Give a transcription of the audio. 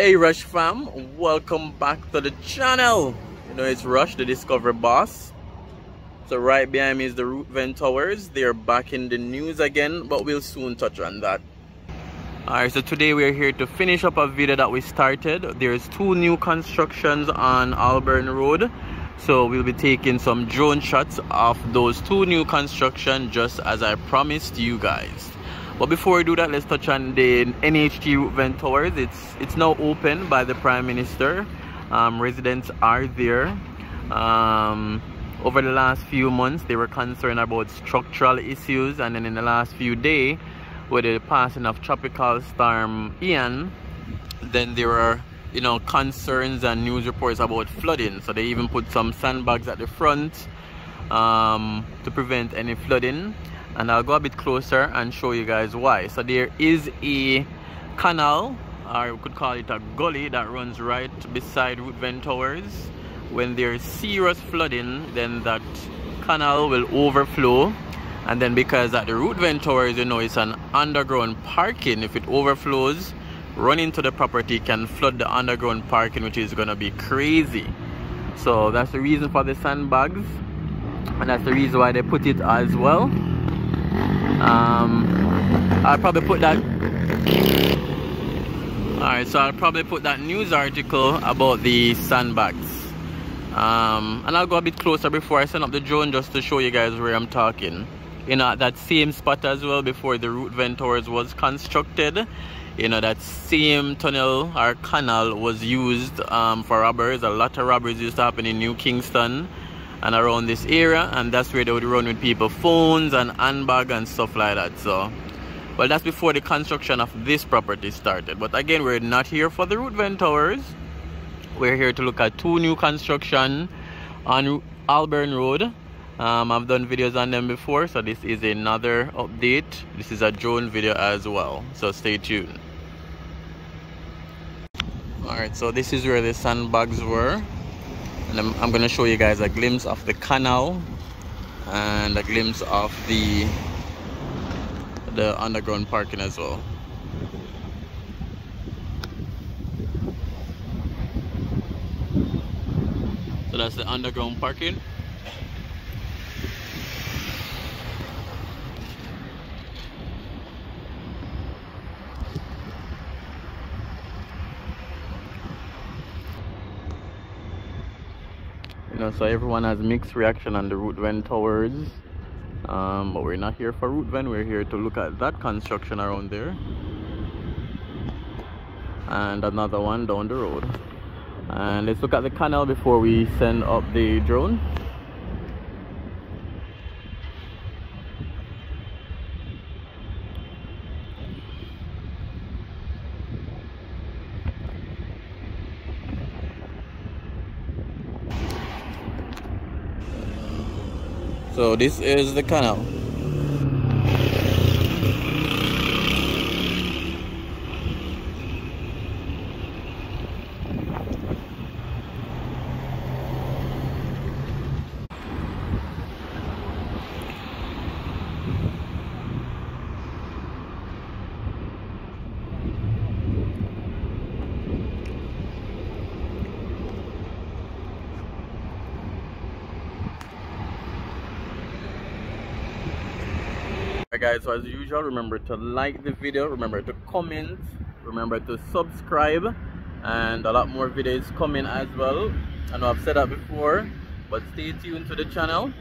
Hey Rush fam, welcome back to the channel. You know it's Rush, the Discovery Boss. So right behind me is the Root Vent Towers. They're back in the news again, but we'll soon touch on that. Alright, so today we're here to finish up a video that we started. There's two new constructions on Holborn Road. So we'll be taking some drone shots of those two new constructions just as I promised you guys. But before we do that, let's touch on the NHT Root Vent Towers. It's now open by the Prime Minister. Residents are there. Over the last few months, they were concerned about structural issues, and then in the last few days, with the passing of Tropical Storm Ian, then there were concerns and news reports about flooding. So they even put some sandbags at the front to prevent any flooding. And I'll go a bit closer and show you guys why. So there is a canal, or we could call it a gully, that runs right beside Root Vent Towers. When there's serious flooding, then that canal will overflow. And then because at the Root Vent Towers, it's an underground parking. If it overflows, run into the property can flood the underground parking, which is gonna be crazy. So that's the reason for the sandbags, and that's the reason why they put it as well. I'll probably put that. Alright, so I'll probably put that news article about the sandbags. And I'll go a bit closer before I send up the drone just to show you guys where I'm talking. At that same spot as well, before the Root Vent Towers was constructed, that same tunnel or canal was used for robbers. A lot of robberies used to happen in New Kingston and around this area, and that's where they would run with people's phones and handbag and stuff like that. So, well, that's before the construction of this property started. But again, we're not here for the Root Vent Towers. We're here to look at two new construction on Holborn Road. I've done videos on them before, so this is another update. This is a drone video as well, so stay tuned. Alright, so this is where the sandbags were. And I'm going to show you guys a glimpse of the canal and a glimpse of the underground parking as well. So that's the underground parking. You know, so everyone has mixed reaction on the Ruthven Towers. But we're not here for Ruthven, we're here to look at that construction around there. And another one down the road. And let's look at the canal before we send up the drone. So this is the canal. Alright guys, so as usual, remember to like the video, remember to comment, remember to subscribe, and a lot more videos coming as well. I know I've said that before, but stay tuned to the channel.